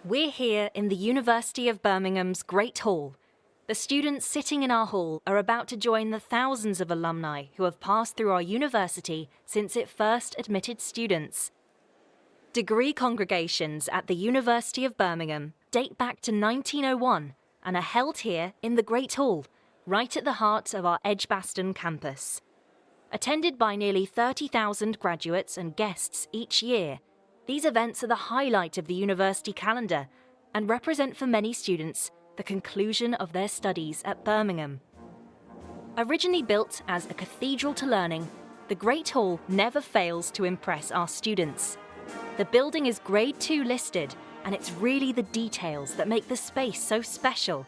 We're here in the University of Birmingham's Great Hall. The students sitting in our hall are about to join the thousands of alumni who have passed through our university since it first admitted students. Degree congregations at the University of Birmingham date back to 1901 and are held here in the Great Hall, right at the heart of our Edgbaston campus. Attended by nearly 30,000 graduates and guests each year, these events are the highlight of the university calendar and represent for many students the conclusion of their studies at Birmingham. Originally built as a cathedral to learning, the Great Hall never fails to impress our students. The building is Grade 2 listed, and it's really the details that make the space so special.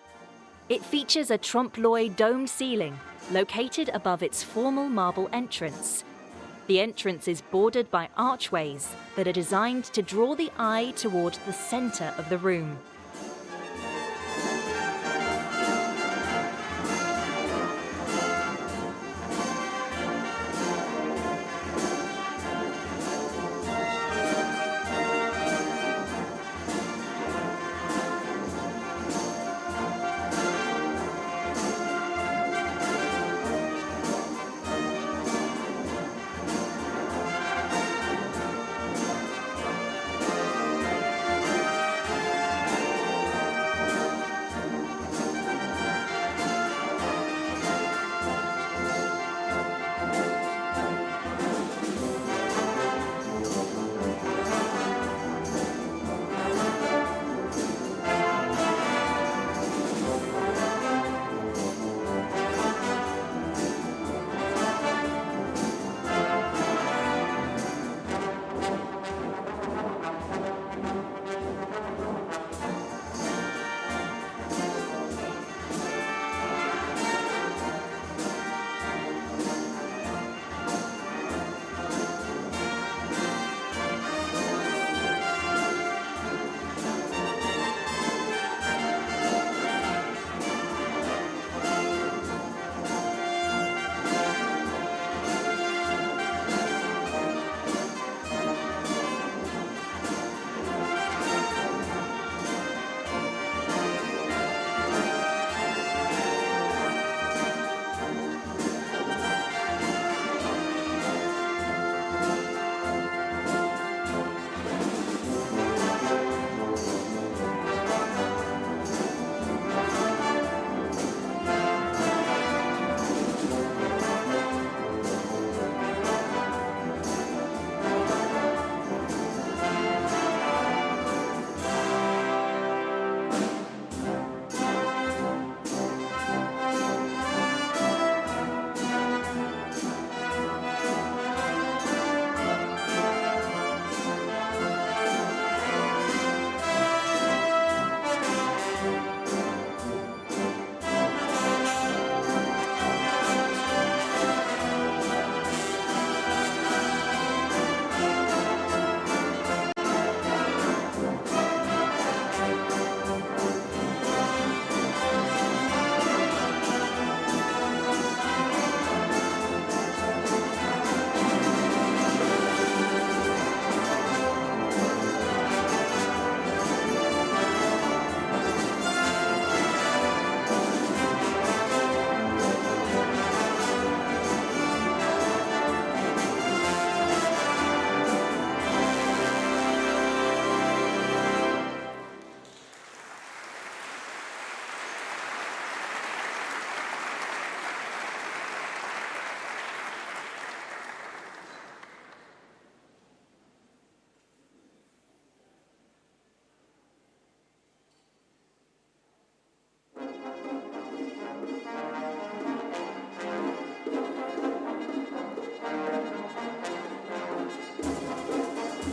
It features a trompe-l'oeil domed ceiling located above its formal marble entrance. The entrance is bordered by archways that are designed to draw the eye toward the centre of the room.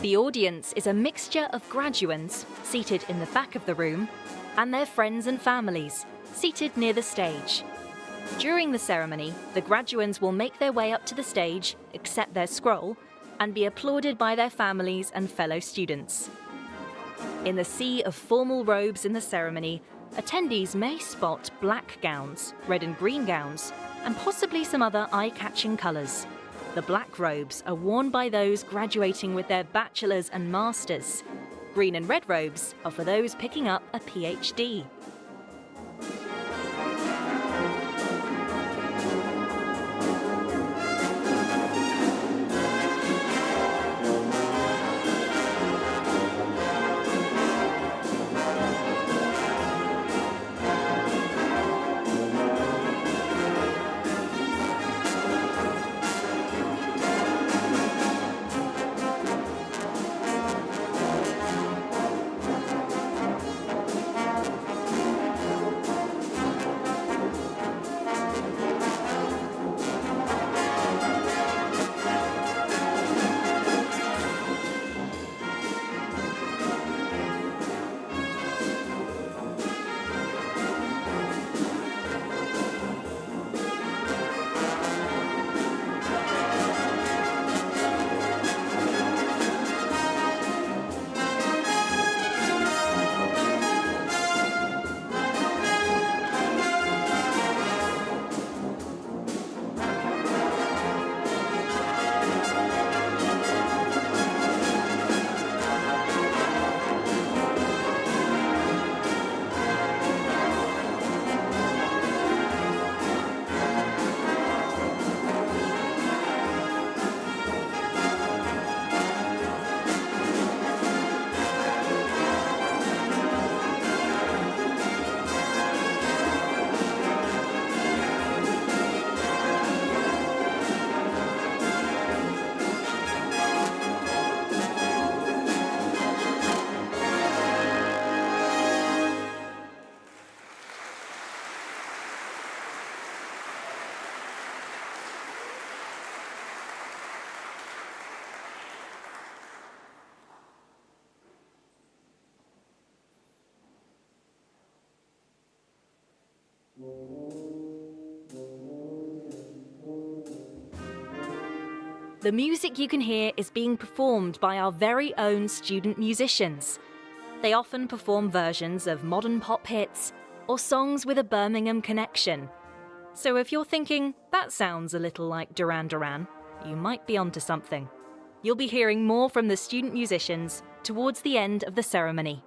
The audience is a mixture of graduands, seated in the back of the room, and their friends and families, seated near the stage. During the ceremony, the graduands will make their way up to the stage, accept their scroll, and be applauded by their families and fellow students. In the sea of formal robes in the ceremony, attendees may spot black gowns, red and green gowns, and possibly some other eye-catching colours. The black robes are worn by those graduating with their bachelor's and master's. Green and red robes are for those picking up a PhD. The music you can hear is being performed by our very own student musicians. They often perform versions of modern pop hits or songs with a Birmingham connection. So if you're thinking, that sounds a little like Duran Duran, you might be onto something. You'll be hearing more from the student musicians towards the end of the ceremony.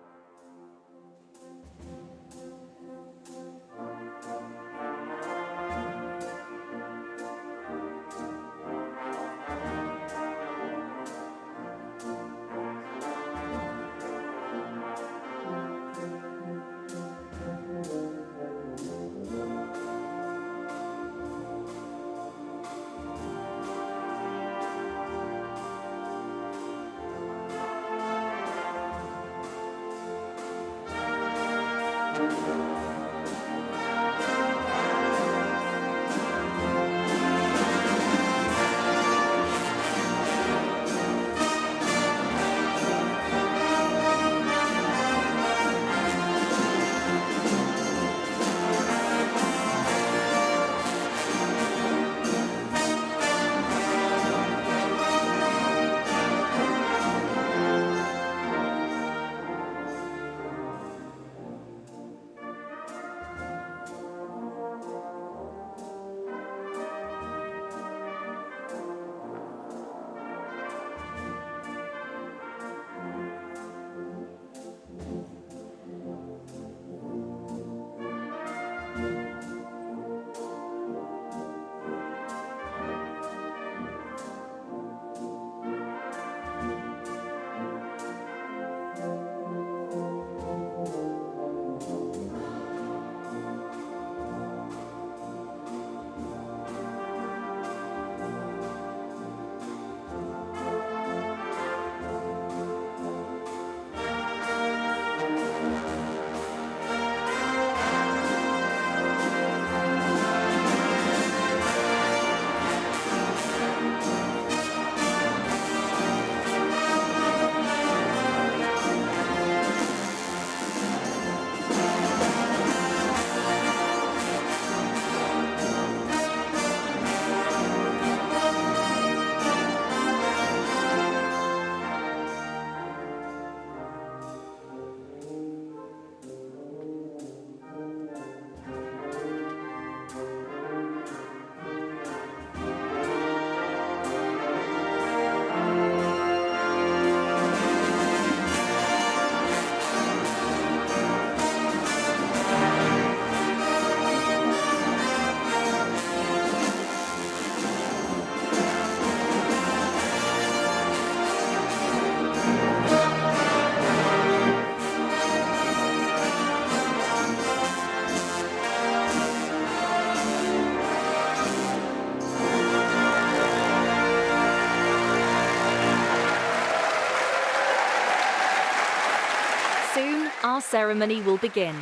our ceremony will begin.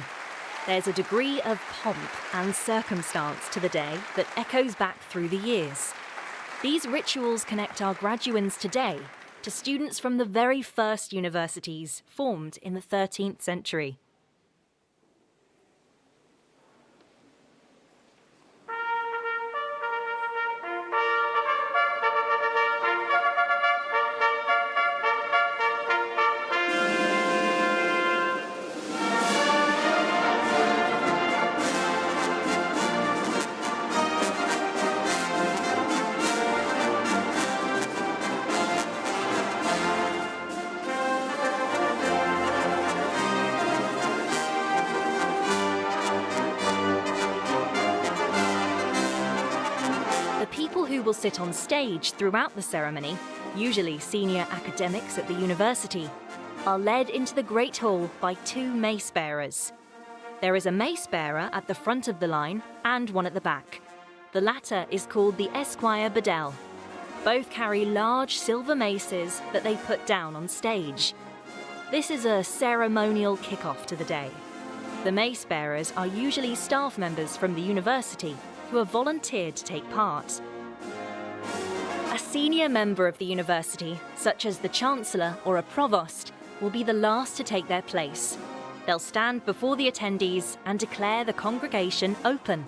There's a degree of pomp and circumstance to the day that echoes back through the years. These rituals connect our graduands today to students from the very first universities formed in the 13th century. Who will sit on stage throughout the ceremony, usually senior academics at the university, are led into the Great Hall by two mace bearers. There is a mace bearer at the front of the line and one at the back. The latter is called the Esquire Bedell. Both carry large silver maces that they put down on stage. This is a ceremonial kick-off to the day. The mace bearers are usually staff members from the university who have volunteered to take part. A senior member of the university, such as the Chancellor or a Provost, will be the last to take their place. They'll stand before the attendees and declare the congregation open.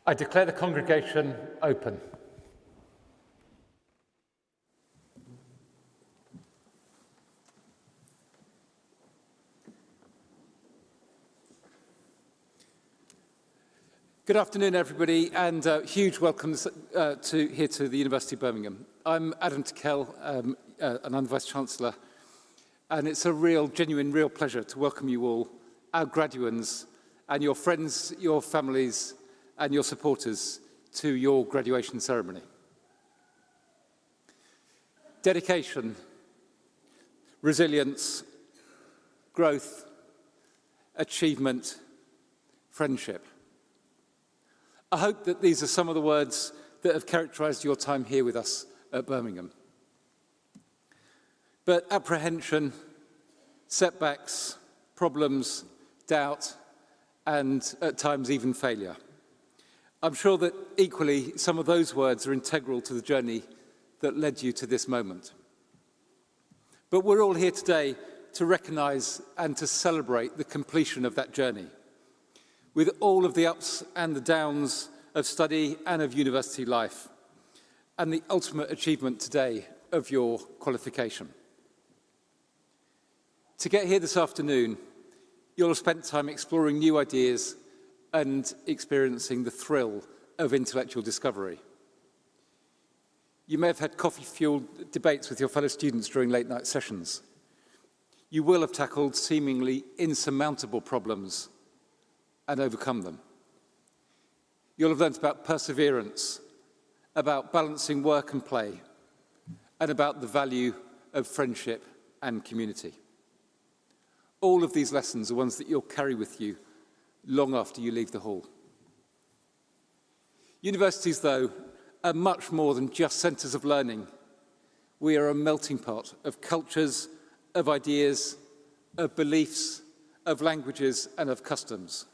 I declare the congregation open. Good afternoon, everybody, and huge welcomes here to the University of Birmingham. I'm Adam Tickell, and I'm the Vice-Chancellor, and it's a genuine pleasure to welcome you all, our graduands, and your friends, your families, and your supporters to your graduation ceremony. Dedication, resilience, growth, achievement, friendship. I hope that these are some of the words that have characterised your time here with us at Birmingham. But apprehension, setbacks, problems, doubt, and at times even failure. I'm sure that equally some of those words are integral to the journey that led you to this moment. But we're all here today to recognise and to celebrate the completion of that journey, with all of the ups and the downs of study and of university life, and the ultimate achievement today of your qualification. To get here this afternoon, you'll have spent time exploring new ideas and experiencing the thrill of intellectual discovery. You may have had coffee-fueled debates with your fellow students during late-night sessions. You will have tackled seemingly insurmountable problems and overcome them. You'll have learnt about perseverance, about balancing work and play, and about the value of friendship and community. All of these lessons are ones that you'll carry with you long after you leave the hall. Universities, though, are much more than just centres of learning. We are a melting pot of cultures, of ideas, of beliefs, of languages and of customs.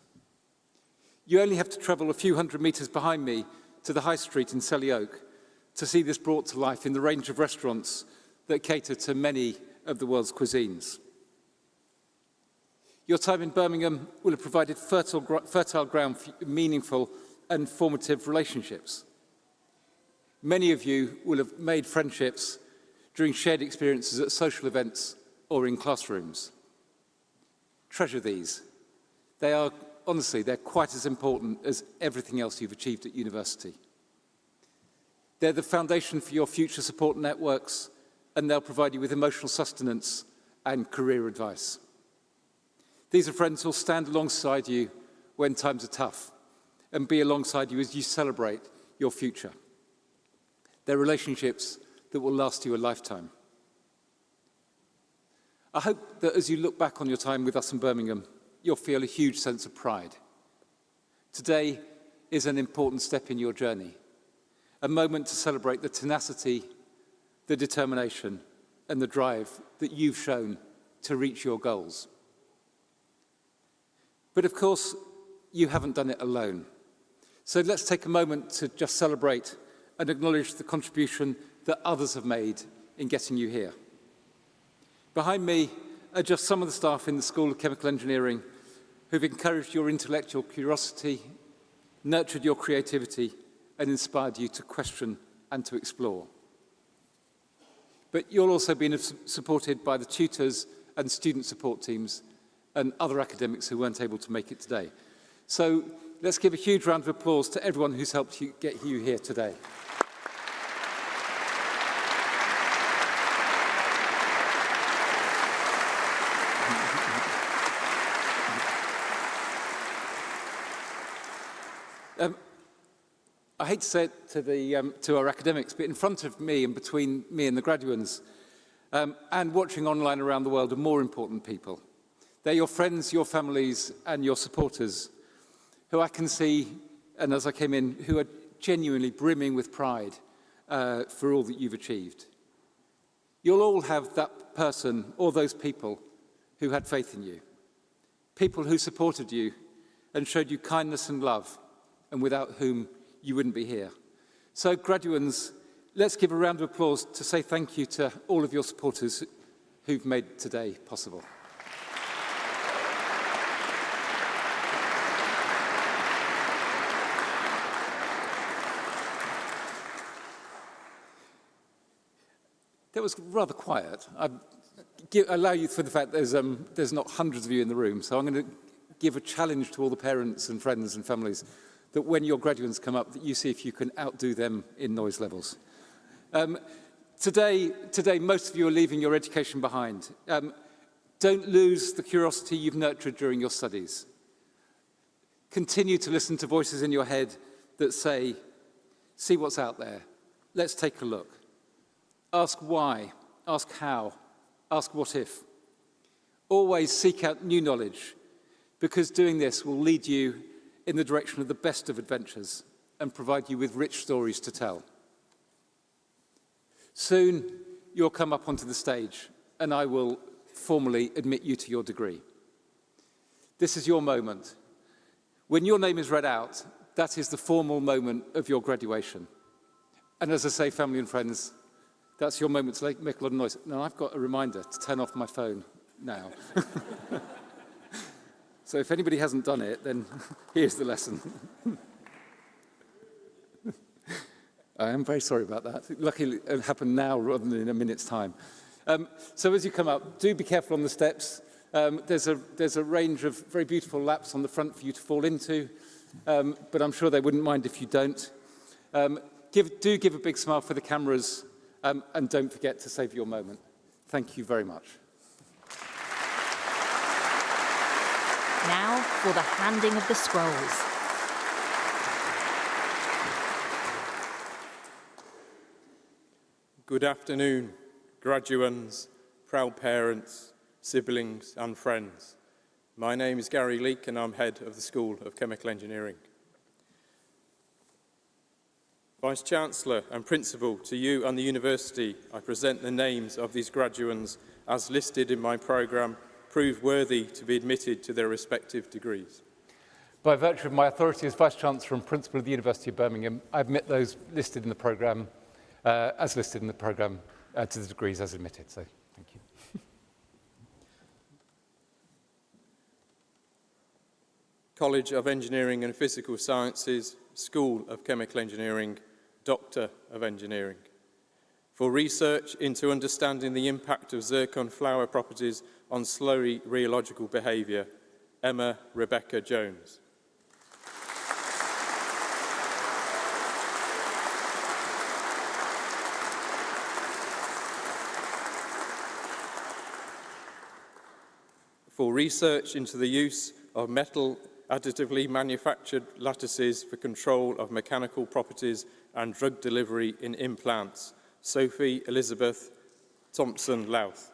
You only have to travel a few hundred metres behind me to the High Street in Selly Oak to see this brought to life in the range of restaurants that cater to many of the world's cuisines. Your time in Birmingham will have provided fertile ground for meaningful and formative relationships. Many of you will have made friendships during shared experiences at social events or in classrooms. Treasure these. They are, honestly, they're quite as important as everything else you've achieved at university. They're the foundation for your future support networks, and they'll provide you with emotional sustenance and career advice. These are friends who'll stand alongside you when times are tough and be alongside you as you celebrate your future. They're relationships that will last you a lifetime. I hope that as you look back on your time with us in Birmingham, you'll feel a huge sense of pride. Today is an important step in your journey, a moment to celebrate the tenacity, the determination, and the drive that you've shown to reach your goals. But of course, you haven't done it alone. So let's take a moment to just celebrate and acknowledge the contribution that others have made in getting you here. Behind me are just some of the staff in the School of Chemical Engineering who've encouraged your intellectual curiosity, nurtured your creativity, and inspired you to question and to explore. But you'll also be supported by the tutors and student support teams and other academics who weren't able to make it today. So let's give a huge round of applause to everyone who's helped you get you here today. I hate to say it to our academics, but in front of me and between me and the graduates, and watching online around the world are more important people. They're your friends, your families, and your supporters, who I can see, and as I came in, who are genuinely brimming with pride for all that you've achieved. You'll all have that person or those people who had faith in you, people who supported you and showed you kindness and love, and without whom you wouldn't be here. So graduates, let's give a round of applause to say thank you to all of your supporters who've made today possible. That was rather quiet. I allow you for the fact there's not hundreds of you in the room, so I'm going to give a challenge to all the parents and friends and families that when your graduates come up, that you see if you can outdo them in noise levels. Today, most of you are leaving your education behind. Don't lose the curiosity you've nurtured during your studies. Continue to listen to voices in your head that say, see what's out there. Let's take a look. Ask why, ask how, ask what if. Always seek out new knowledge, because doing this will lead you in the direction of the best of adventures and provide you with rich stories to tell. Soon, you'll come up onto the stage and I will formally admit you to your degree. This is your moment. When your name is read out, that is the formal moment of your graduation. And as I say, family and friends, that's your moment to make a lot of noise. Now, I've got a reminder to turn off my phone now. So if anybody hasn't done it, then here's the lesson. I am very sorry about that. Luckily, it happened now rather than in a minute's time. So as you come up, do be careful on the steps. There's a range of very beautiful laps on the front for you to fall into, but I'm sure they wouldn't mind if you don't. Do give a big smile for the cameras, and don't forget to save your moment. Thank you very much. Now for the handing of the scrolls. Good afternoon, graduands, proud parents, siblings and friends. My name is Gary Leake and I'm head of the School of Chemical Engineering. Vice-Chancellor and Principal, to you and the University, I present the names of these graduands as listed in my programme, proved worthy to be admitted to their respective degrees. By virtue of my authority as Vice-Chancellor and Principal of the University of Birmingham, I admit those listed in the programme, to the degrees as admitted. So, thank you. College of Engineering and Physical Sciences, School of Chemical Engineering, Doctor of Engineering. For research into understanding the impact of zircon flower properties on slurry rheological behaviour, Emma Rebecca Jones. For research into the use of metal additively manufactured lattices for control of mechanical properties and drug delivery in implants, Sophie Elizabeth Thompson-Louth.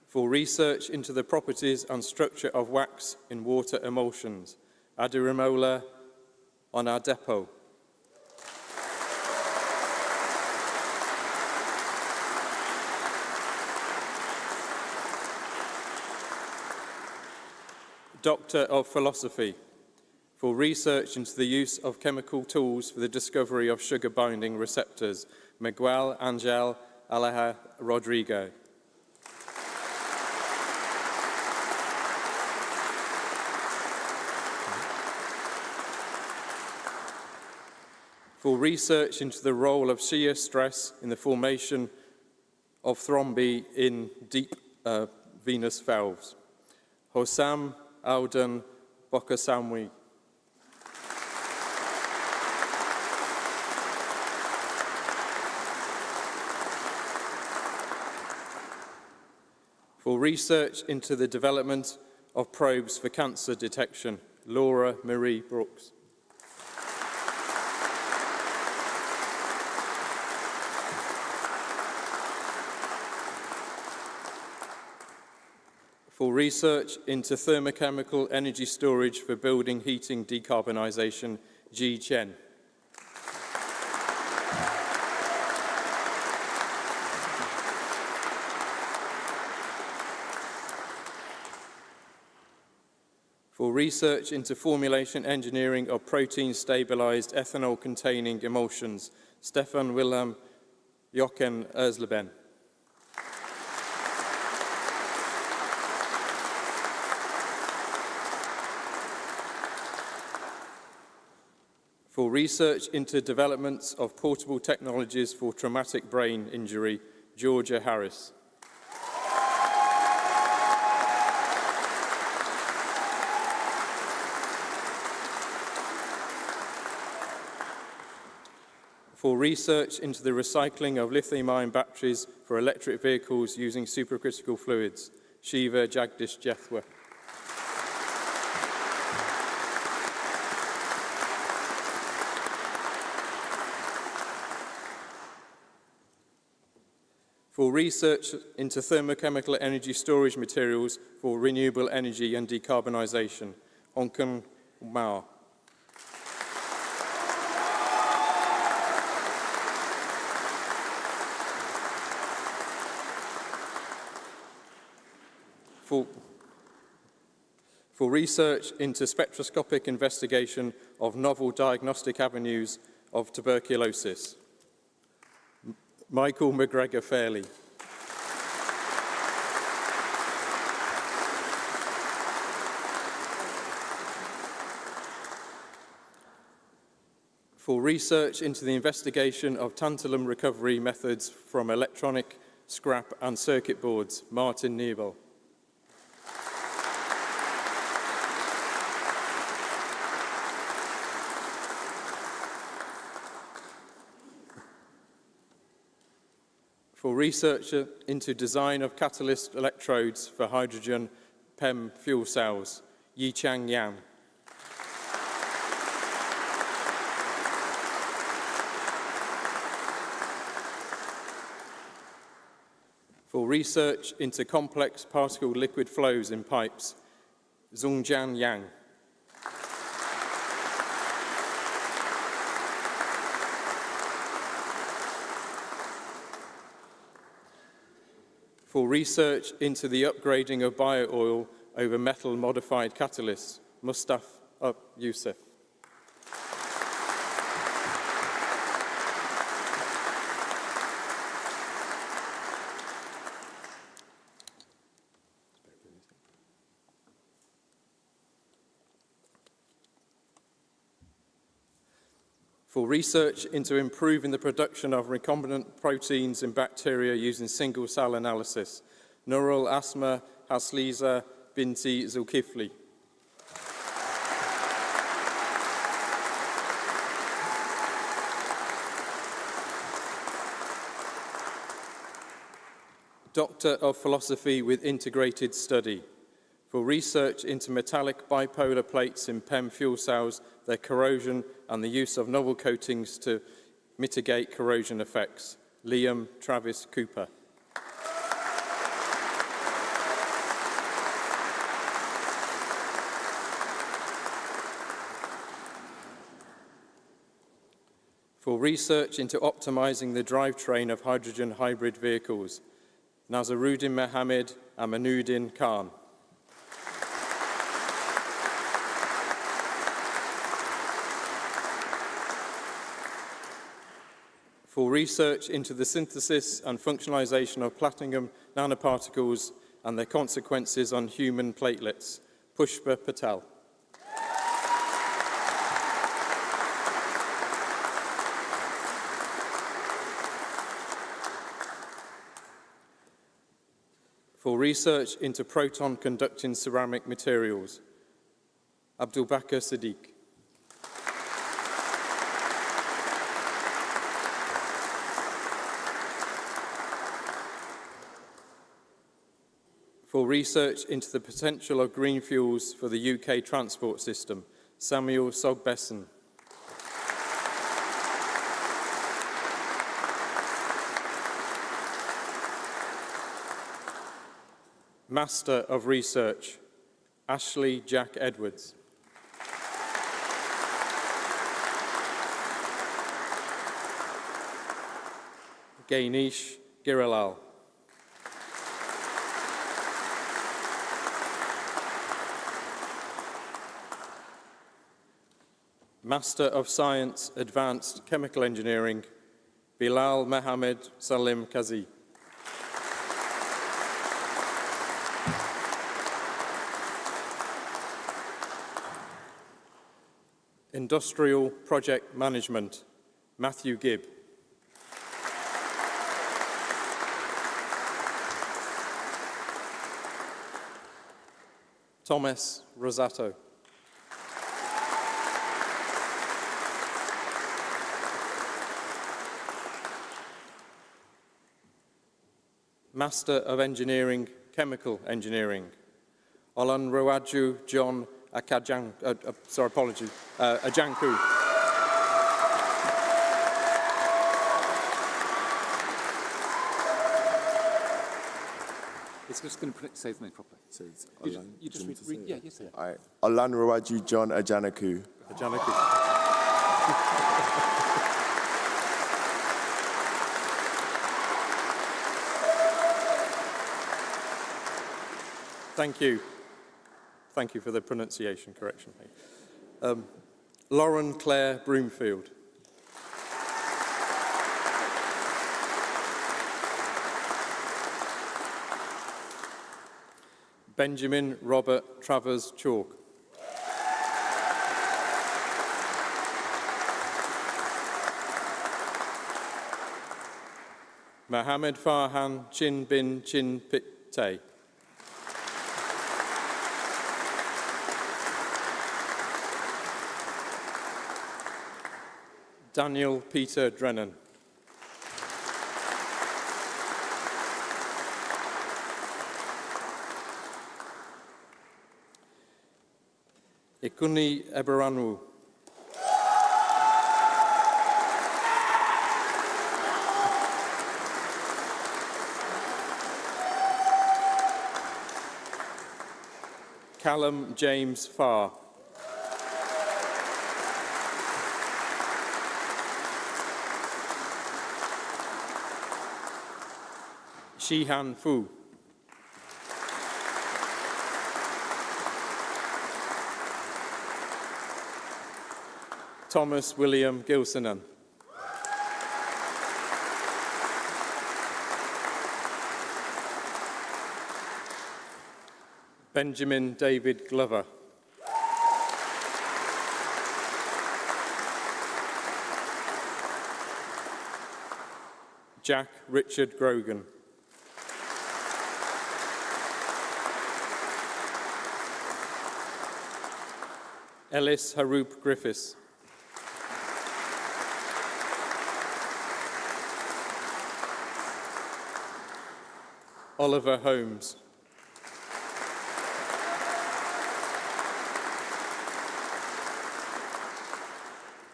For research into the properties and structure of wax in water emulsions, Adiramola Onadepo. Doctor of Philosophy, for research into the use of chemical tools for the discovery of sugar-binding receptors, Miguel Angel Aleja Rodrigo. For research into the role of shear stress in the formation of thrombi in deep venous valves, Hossam Alden Bokasamwi. For research into the development of probes for cancer detection, Laura Marie Brooks. For research into thermochemical energy storage for building heating decarbonisation, Ji Chen. For research into formulation engineering of protein-stabilised ethanol-containing emulsions, Stefan Wilhelm Jochen Ersleben. For research into developments of portable technologies for traumatic brain injury, Georgia Harris. For research into the recycling of lithium-ion batteries for electric vehicles using supercritical fluids, Shiva Jagdish Jethwa. For research into thermochemical energy storage materials for renewable energy and decarbonisation, Hong Kong Mao. For research into spectroscopic investigation of novel diagnostic avenues of tuberculosis, Michael McGregor Fairley. For research into the investigation of tantalum recovery methods from electronic scrap and circuit boards, Martin Nebel. For research into design of catalyst electrodes for hydrogen PEM fuel cells, Yichang Yan. For for research into complex particle liquid flows in pipes, Zhongjian Yang. For research into the upgrading of bio-oil over metal-modified catalysts, Mustafa Youssef. For research into improving the production of recombinant proteins in bacteria using single-cell analysis, Nurul Asma Hasliza Binti Zulkifli. Doctor of Philosophy with Integrated Study, for research into metallic bipolar plates in PEM fuel cells, their corrosion and the use of novel coatings to mitigate corrosion effects, Liam Travis Cooper. For research into optimizing the drivetrain of hydrogen hybrid vehicles, Nazaruddin Mohammed Amanuddin Khan. For research into the synthesis and functionalization of platinum nanoparticles and their consequences on human platelets, Pushpa Patel. For research into proton-conducting ceramic materials, Abdul Bakr Siddiq. For research into the potential of green fuels for the UK transport system, Samuel Sogbesson. Master of Research, Ashley Jack Edwards. Ganesh Girilal. Master of Science, Advanced Chemical Engineering, Bilal Mohammed Salim Kazi. Industrial Project Management, Matthew Gibb. Thomas Rosato. Master of Engineering, Chemical Engineering, Olanrewaju John Ajanku. It's just going to say his name properly. So it's You just read, yeah, you say it. All right. Olanrewaju John Ajanaku. Thank you. Thank you for the pronunciation correction. Lauren Claire Broomfield. Benjamin Robert Travers Chalk. Mohammed Farhan Chin Bin Chin Pitte. Daniel Peter Drennan. Ikuni Eberanu. Callum James Farr. Shihan Fu. Thomas William Gilsonan. Benjamin David Glover. Jack Richard Grogan. Ellis Haroop Griffiths. Oliver Holmes.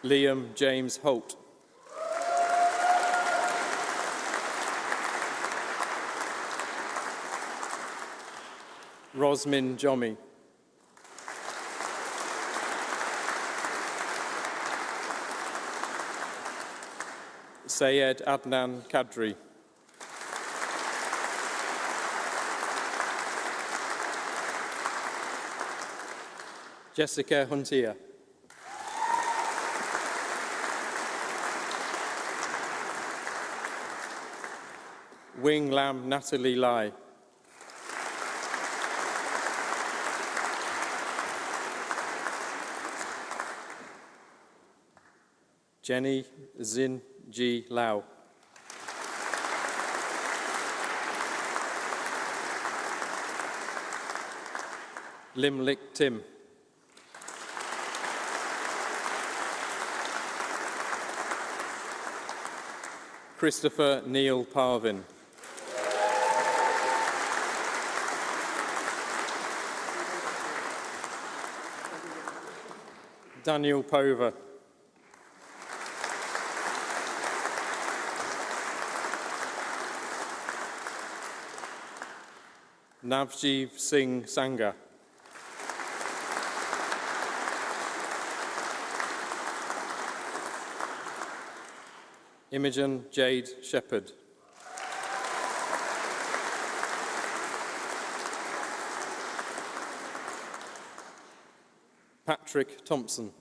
Liam James Holt. Rosmin Jommy. Sayed Adnan Kadri. Jessica Huntia. Wing Lam Natalie Lai. Jenny Zin Ji Lau. Lim Lik Tim. Christopher Neil Parvin. Daniel Pover. Navjeev Singh Sangha. Imogen Jade Shepherd. Patrick Thompson.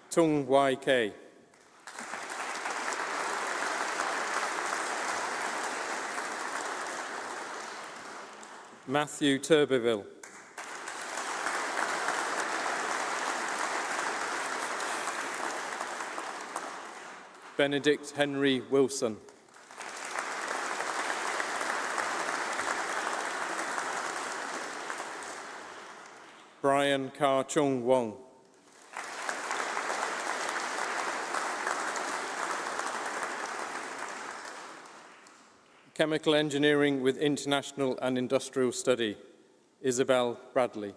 Tung Wai K. Matthew Turbeville. Benedict Henry Wilson. Brian Kar Chung Wong. Chemical Engineering with International and Industrial Study, Isabel Bradley.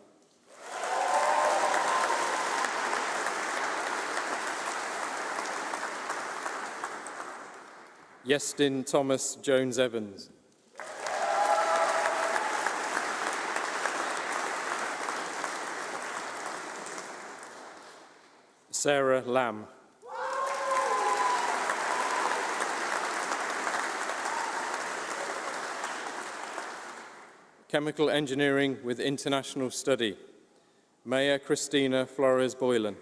Yestin Thomas Jones-Evans. Sarah Lamb. Chemical Engineering with International Study, Maya Christina Flores Boylan.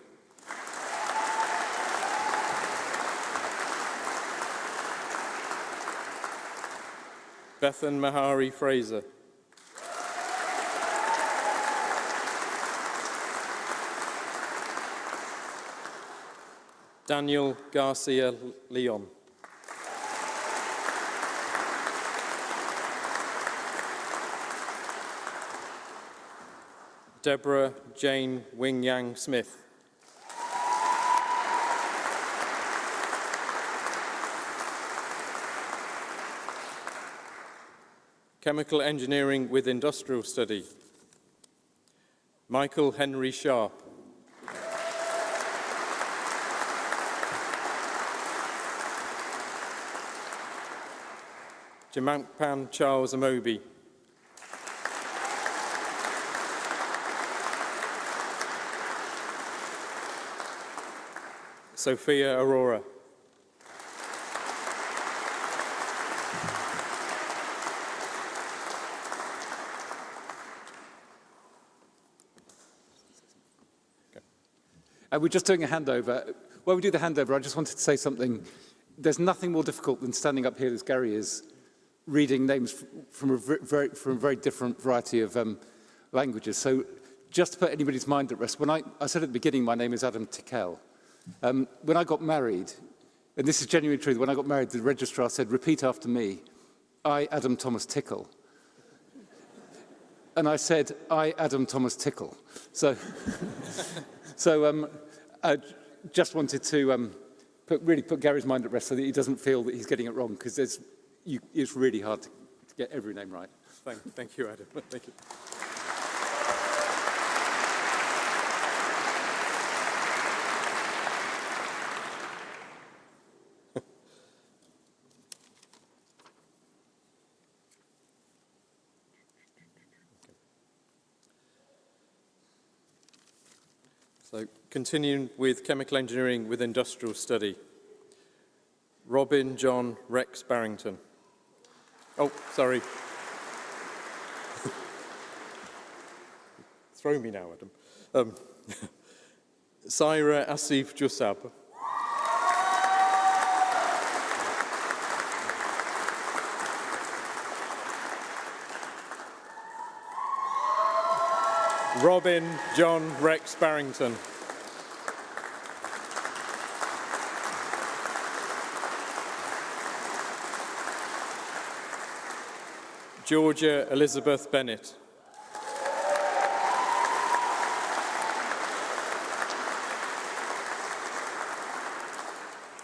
Bethan Mahari Fraser. Daniel Garcia Leon. Deborah Jane Wing Yang Smith. Chemical Engineering with Industrial Study, Michael Henry Sharp. Jamakpan Charles Amobi. Sophia Aurora. We're just doing a handover. While we do the handover, I just wanted to say something. There's nothing more difficult than standing up here as Gary is, reading names from a very different variety of languages. So just to put anybody's mind at rest, when I said at the beginning my name is Adam Tickell. When I got married, and this is genuinely true, when I got married, the registrar said, repeat after me, I, Adam Thomas Tickell. And I said, I, Adam Thomas Tickell. So, I just wanted to really put Gary's mind at rest so that he doesn't feel that he's getting it wrong, because it's really hard to get every name right. Thank you, Adam. Thank you. So, continuing with chemical engineering with industrial study. Robin John Rex Barrington. Oh, sorry. Throw me now, Adam. Saira Asif Jusab. Robin John Rex Barrington. Georgia Elizabeth Bennett.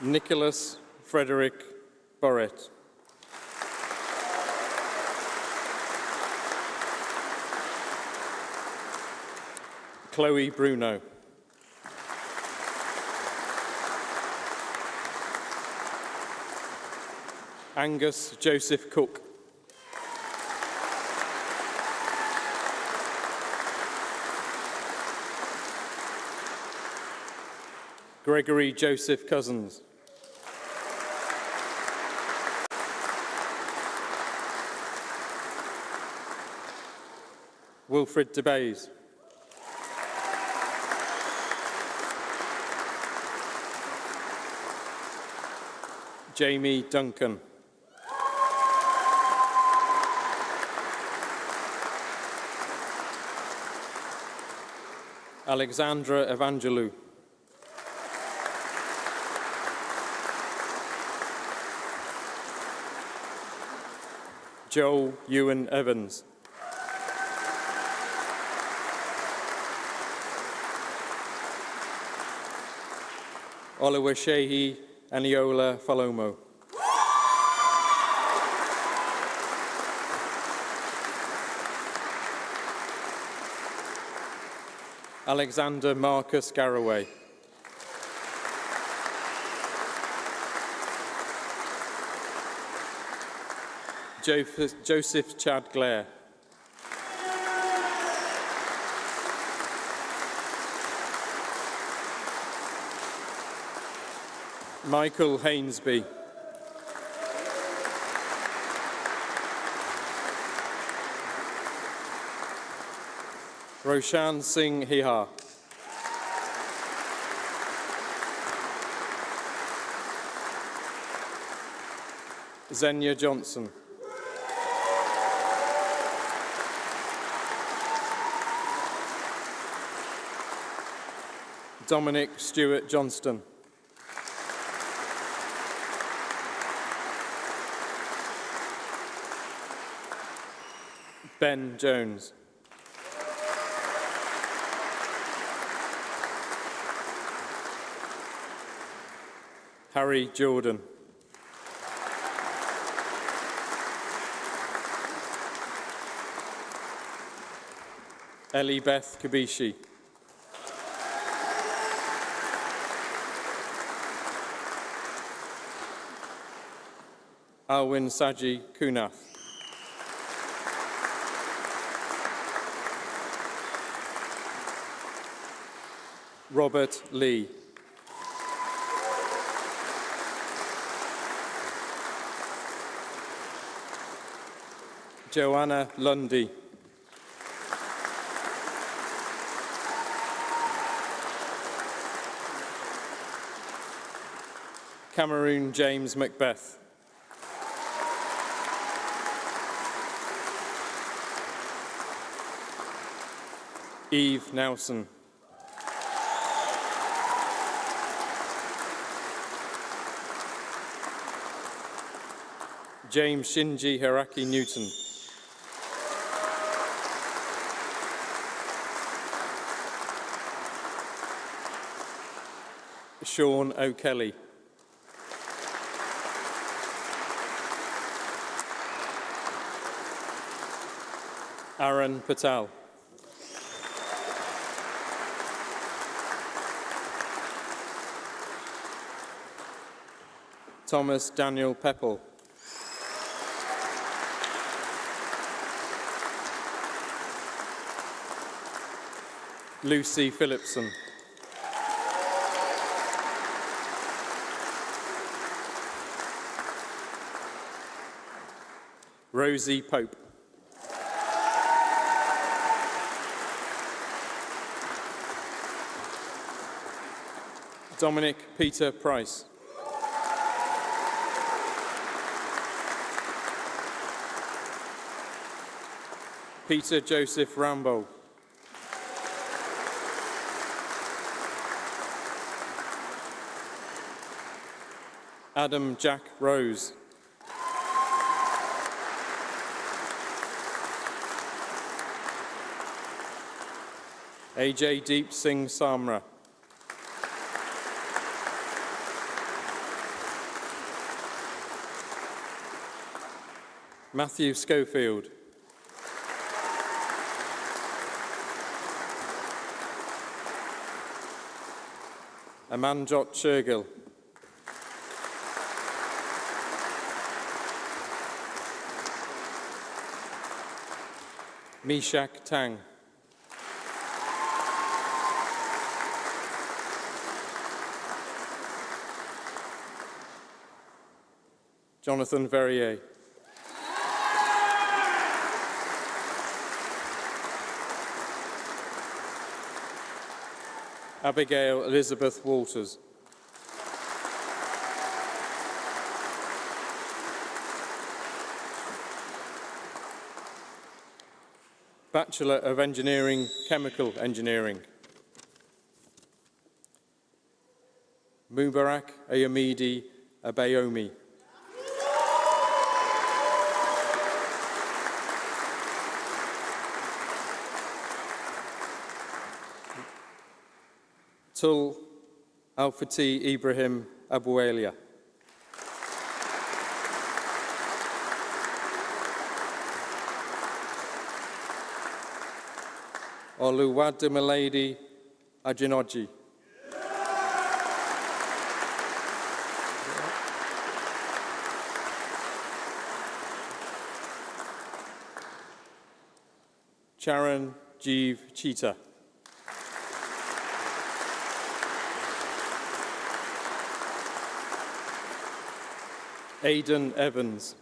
Nicholas Frederick Borrett. Chloe Bruno. Angus Joseph Cook. Gregory Joseph Cousins. Wilfred DeBays. Jamie Duncan. Alexandra Evangelou. Joel Ewan Evans. Oluwaseyi Aniola Falomo. Alexander Marcus Garraway. Joseph Chad Glare. Michael Hainsby. Roshan Singh Hihar. Zenya Johnson. Dominic Stewart Johnston. Ben Jones. Harry Jordan. Ellie Beth Kabishi. Alwyn Saji Kunath. Robert Lee. Joanna Lundy. Cameroon James Macbeth. Eve Nelson. James Shinji Hiraki Newton. Sean O'Kelly. Aaron Patel. Thomas Daniel Pepple. Lucy Phillipson. Rosie Pope. Dominic Peter Price. Peter Joseph Rambo. Adam Jack Rose. AJ Deep Singh Samra. Matthew Schofield. Amanjot Shergill. Mishak Tang. Jonathan Verrier. Abigail Elizabeth Walters. Bachelor of Engineering, Chemical Engineering. Mubarak Ayomidi Abayomi. Tul Al-Fatih Ibrahim Abuelia. Oluwadumalade Ajinoji. Charan Jeev Cheetah. Aidan Evans.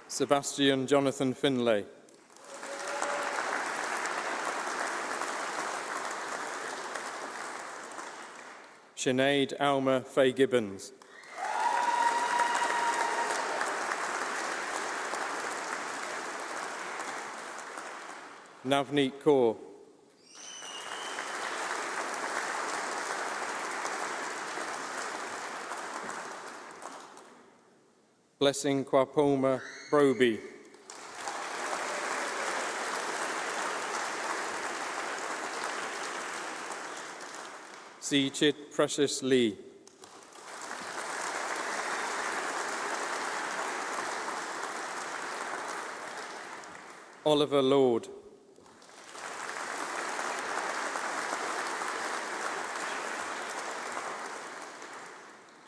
Sebastian Jonathan Finlay. Sinead Alma Faye Gibbons. Navneet Kaur. Blessing Kwapoma Broby. Chit Precious Lee. Oliver Lord.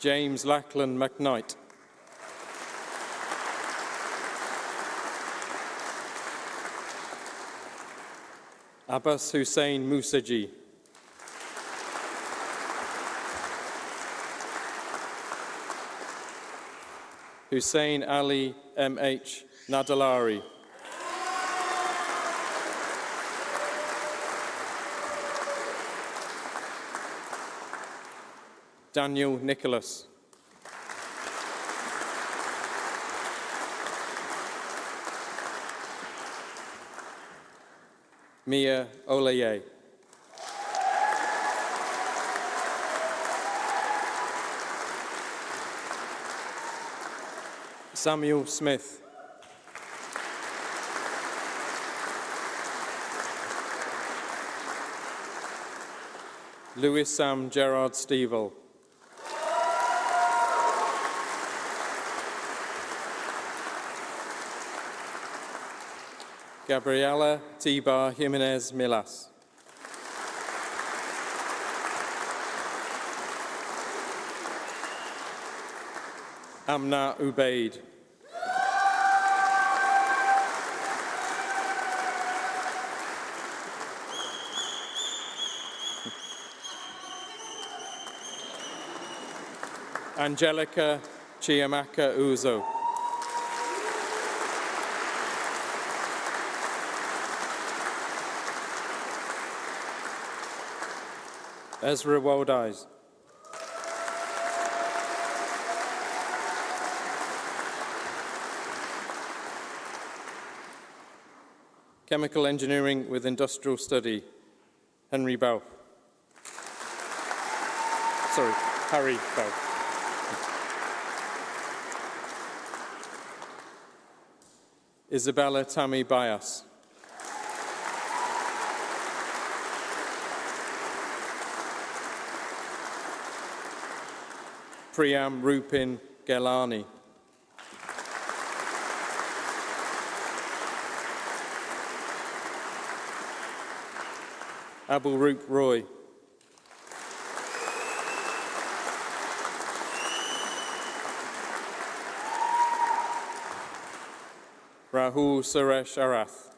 James Lackland McKnight. Abbas Hussein Musaji. Hussein Ali M.H. Nadalari. Daniel Nicholas. Mia Olaye. Samuel Smith. Louis Sam Gerard Stevel. Gabriela Tibar Jimenez Milas. Amna Ubaid. Angelica Chiamaka Uzo. Ezra Woldeyes. Chemical Engineering with Industrial Study, Harry Bauth. Isabella Tammy Bias. Priyam Rupin Gelani. Abul Roop Roy. Rahul Suresh Arath.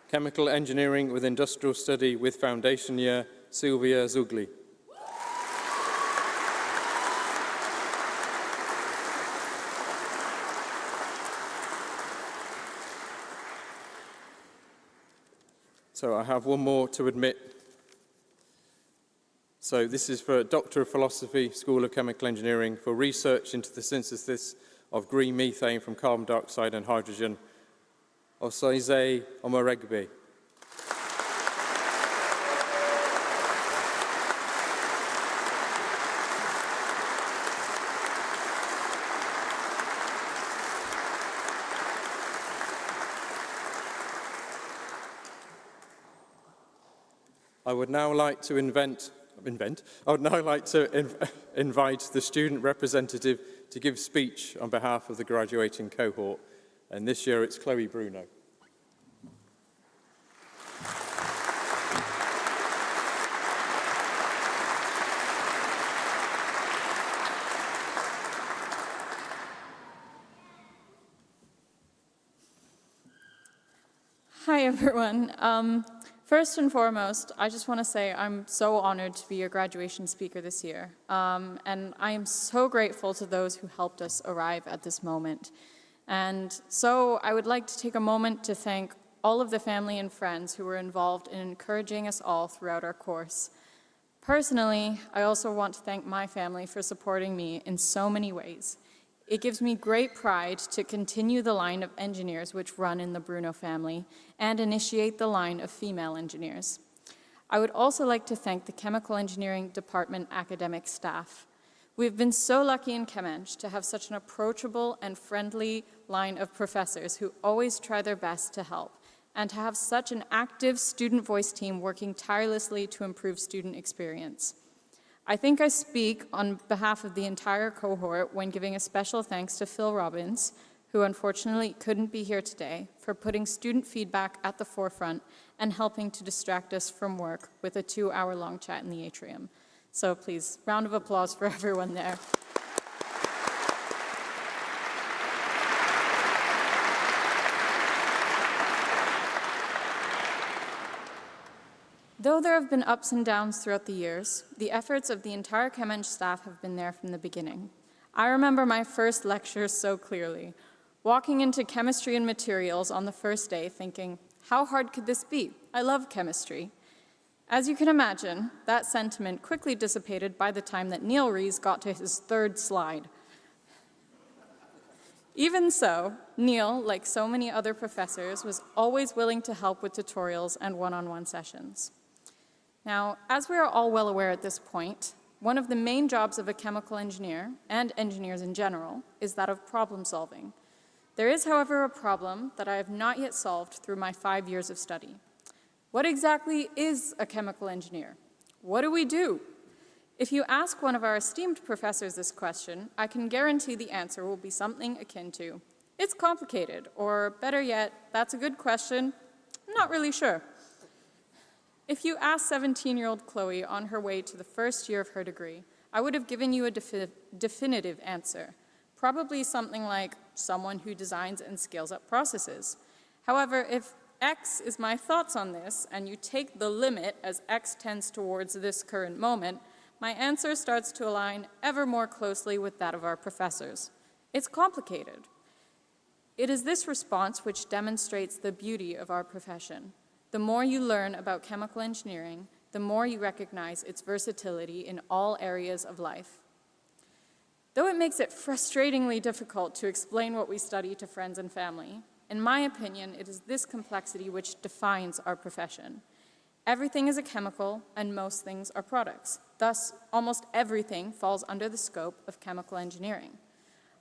Chemical Engineering with Industrial Study with Foundation Year, Sylvia Zugli. So I have one more to admit. So this is for Doctor of Philosophy, School of Chemical Engineering, for research into the synthesis of green methane from carbon dioxide and hydrogen, Osaize Omoregbe. I would now like to invite the student representative to give speech on behalf of the graduating cohort. And this year it's Chloe Bruno. Hi, everyone. First and foremost, I just want to say I'm so honored to be your graduation speaker this year. And I am so grateful to those who helped us arrive at this moment. And so I would like to take a moment to thank all of the family and friends who were involved in encouraging us all throughout our course. Personally, I also want to thank my family for supporting me in so many ways. It gives me great pride to continue the line of engineers which run in the Bruno family and initiate the line of female engineers. I would also like to thank the Chemical Engineering Department academic staff. We've been so lucky in Chemeng to have such an approachable and friendly line of professors who always try their best to help, and to have such an active student voice team working tirelessly to improve student experience. I think I speak on behalf of the entire cohort when giving a special thanks to Phil Robbins, who unfortunately couldn't be here today, for putting student feedback at the forefront and helping to distract us from work with a 2-hour-long chat in the atrium. So please, round of applause for everyone there. Though there have been ups and downs throughout the years, the efforts of the entire ChemEng staff have been there from the beginning. I remember my first lecture so clearly, walking into chemistry and materials on the first day thinking, how hard could this be? I love chemistry. As you can imagine, that sentiment quickly dissipated by the time that Neil Rees got to his third slide. Even so, Neil, like so many other professors, was always willing to help with tutorials and one-on-one sessions. Now, as we are all well aware at this point, one of the main jobs of a chemical engineer, and engineers in general, is that of problem solving. There is, however, a problem that I have not yet solved through my 5 years of study. What exactly is a chemical engineer? What do we do? If you ask one of our esteemed professors this question, I can guarantee the answer will be something akin to, it's complicated, or better yet, that's a good question, I'm not really sure. If you asked 17-year-old Chloe on her way to the first year of her degree, I would have given you a definitive answer, probably something like someone who designs and scales up processes. However, if X is my thoughts on this, and you take the limit as X tends towards this current moment, my answer starts to align ever more closely with that of our professors. It's complicated. It is this response which demonstrates the beauty of our profession. The more you learn about chemical engineering, the more you recognize its versatility in all areas of life. Though it makes it frustratingly difficult to explain what we study to friends and family, in my opinion, it is this complexity which defines our profession. Everything is a chemical, and most things are products. Thus, almost everything falls under the scope of chemical engineering.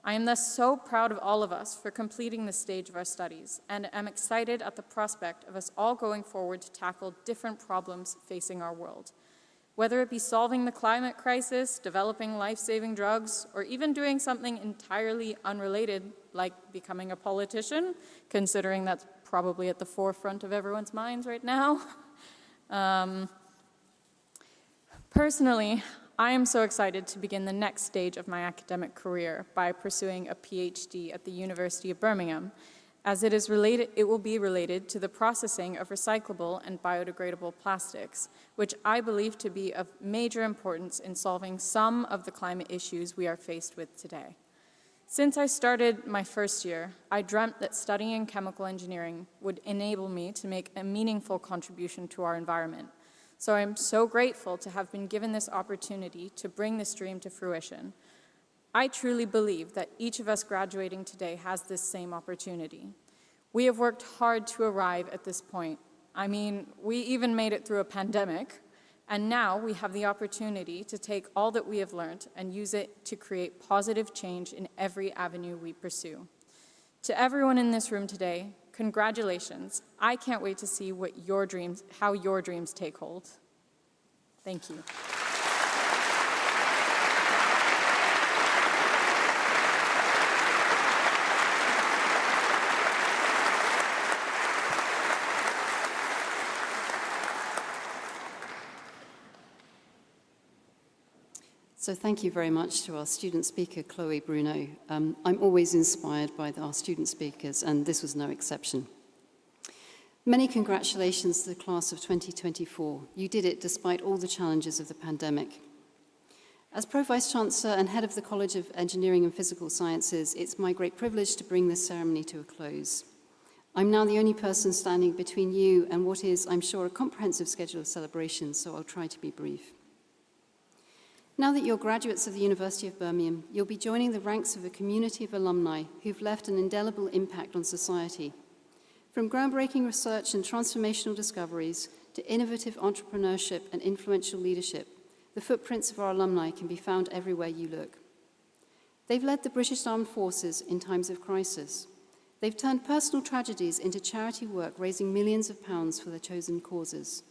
I am thus so proud of all of us for completing this stage of our studies, and am excited at the prospect of us all going forward to tackle different problems facing our world. Whether it be solving the climate crisis, developing life-saving drugs, or even doing something entirely unrelated, like becoming a politician, considering that's probably at the forefront of everyone's minds right now. Personally, I am so excited to begin the next stage of my academic career by pursuing a PhD at the University of Birmingham, as it will be related to the processing of recyclable and biodegradable plastics, which I believe to be of major importance in solving some of the climate issues we are faced with today. Since I started my first year, I dreamt that studying chemical engineering would enable me to make a meaningful contribution to our environment. So I'm so grateful to have been given this opportunity to bring this dream to fruition. I truly believe that each of us graduating today has this same opportunity. We have worked hard to arrive at this point. I mean, we even made it through a pandemic, and now we have the opportunity to take all that we have learned and use it to create positive change in every avenue we pursue. To everyone in this room today, congratulations. I can't wait to see how your dreams take hold. Thank you. So thank you very much to our student speaker, Chloe Bruno. I'm always inspired by our student speakers, and this was no exception. Many congratulations to the class of 2024. You did it despite all the challenges of the pandemic. As Pro-Vice-Chancellor and head of the College of Engineering and Physical Sciences, it's my great privilege to bring this ceremony to a close. I'm now the only person standing between you and what is, I'm sure, a comprehensive schedule of celebrations, so I'll try to be brief. Now that you're graduates of the University of Birmingham, you'll be joining the ranks of a community of alumni who've left an indelible impact on society. From groundbreaking research and transformational discoveries to innovative entrepreneurship and influential leadership, the footprints of our alumni can be found everywhere you look. They've led the British Armed Forces in times of crisis. They've turned personal tragedies into charity work, raising millions of pounds for their chosen causes.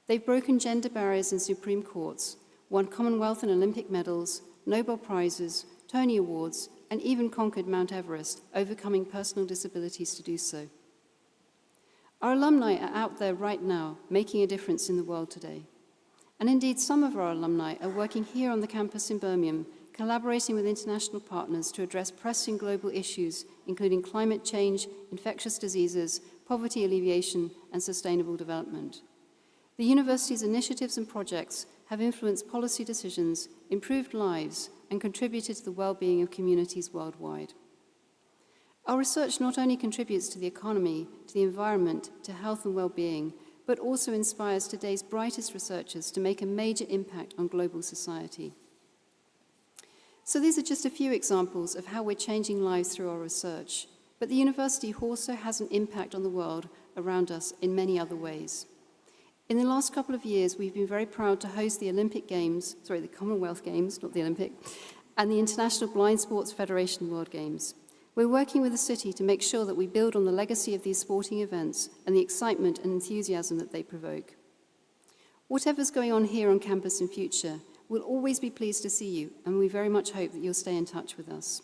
They've broken gender barriers in Supreme Courts, won Commonwealth and Olympic medals, Nobel Prizes, Tony Awards, and even conquered Mount Everest, overcoming personal disabilities to do so. Our alumni are out there right now, making a difference in the world today. And indeed, some of our alumni are working here on the campus in Birmingham, collaborating with international partners to address pressing global issues, including climate change, infectious diseases, poverty alleviation, and sustainable development. The university's initiatives and projects have influenced policy decisions, improved lives, and contributed to the well-being of communities worldwide. Our research not only contributes to the economy, to the environment, to health and well-being, but also inspires today's brightest researchers to make a major impact on global society. So these are just a few examples of how we're changing lives through our research, but the university also has an impact on the world around us in many other ways. In the last couple of years, we've been very proud to host the the Commonwealth Games, not the Olympic, and the International Blind Sports Federation World Games. We're working with the city to make sure that we build on the legacy of these sporting events and the excitement and enthusiasm that they provoke. Whatever's going on here on campus in future, we'll always be pleased to see you, and we very much hope that you'll stay in touch with us.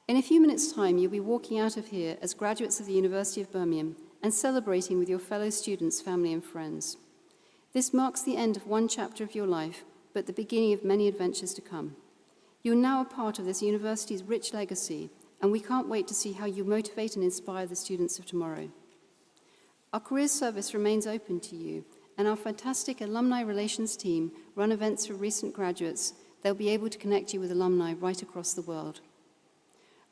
In a few minutes' time, you'll be walking out of here as graduates of the University of Birmingham and celebrating with your fellow students, family, and friends. This marks the end of one chapter of your life, but the beginning of many adventures to come. You're now a part of this university's rich legacy, and we can't wait to see how you motivate and inspire the students of tomorrow. Our careers service remains open to you, and our fantastic alumni relations team run events for recent graduates. They'll be able to connect you with alumni right across the world.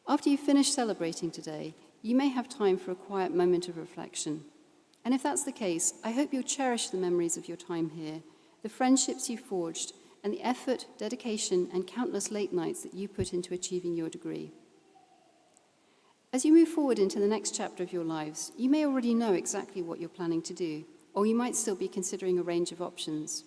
After you finish celebrating today, you may have time for a quiet moment of reflection. And if that's the case, I hope you'll cherish the memories of your time here, the friendships you forged, and the effort, dedication, and countless late nights that you put into achieving your degree. As you move forward into the next chapter of your lives, you may already know exactly what you're planning to do, or you might still be considering a range of options.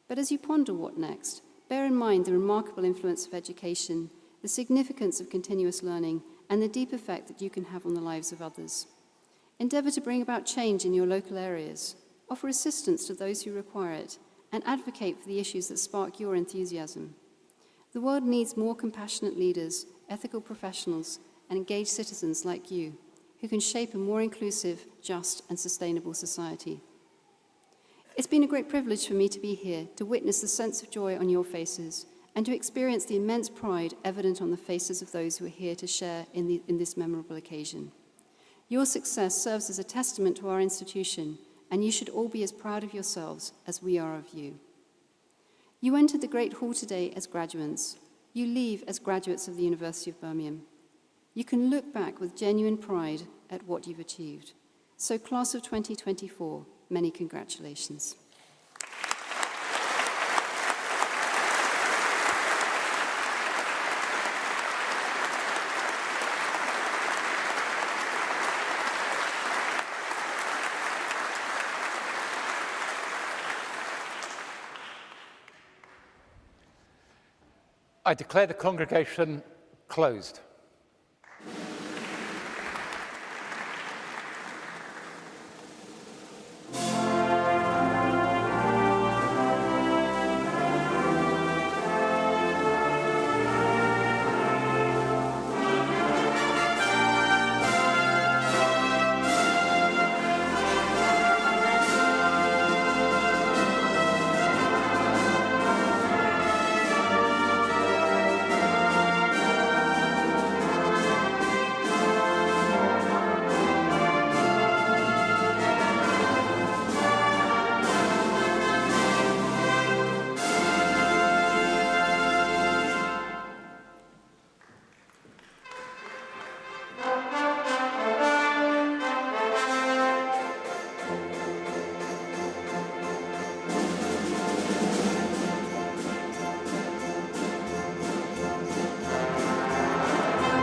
But as you ponder what next, bear in mind the remarkable influence of education, the significance of continuous learning, and the deep effect that you can have on the lives of others. Endeavour to bring about change in your local areas, offer assistance to those who require it, and advocate for the issues that spark your enthusiasm. The world needs more compassionate leaders, ethical professionals, and engaged citizens like you, who can shape a more inclusive, just, and sustainable society. It's been a great privilege for me to be here, to witness the sense of joy on your faces, and to experience the immense pride evident on the faces of those who are here to share in this memorable occasion. Your success serves as a testament to our institution, and you should all be as proud of yourselves as we are of you. You entered the Great Hall today as graduates. You leave as graduates of the University of Birmingham. You can look back with genuine pride at what you've achieved. So, class of 2024, many congratulations. I declare the congregation closed.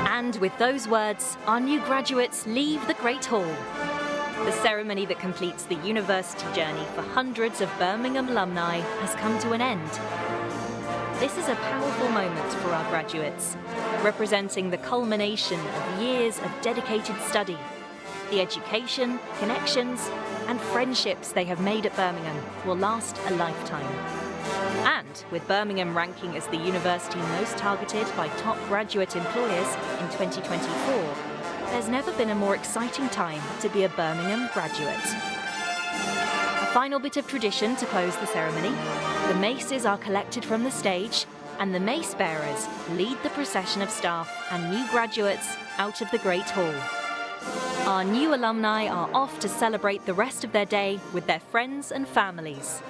And with those words, our new graduates leave the Great Hall. The ceremony that completes the university journey for hundreds of Birmingham alumni has come to an end. This is a powerful moment for our graduates, representing the culmination of years of dedicated study, the education, connections, and friendships they have made at Birmingham will last a lifetime. And with Birmingham ranking as the university most targeted by top graduate employers in 2024, there's never been a more exciting time to be a Birmingham graduate. A final bit of tradition to close the ceremony. The maces are collected from the stage, and the mace bearers lead the procession of staff and new graduates out of the Great Hall. Our new alumni are off to celebrate the rest of their day with their friends and families.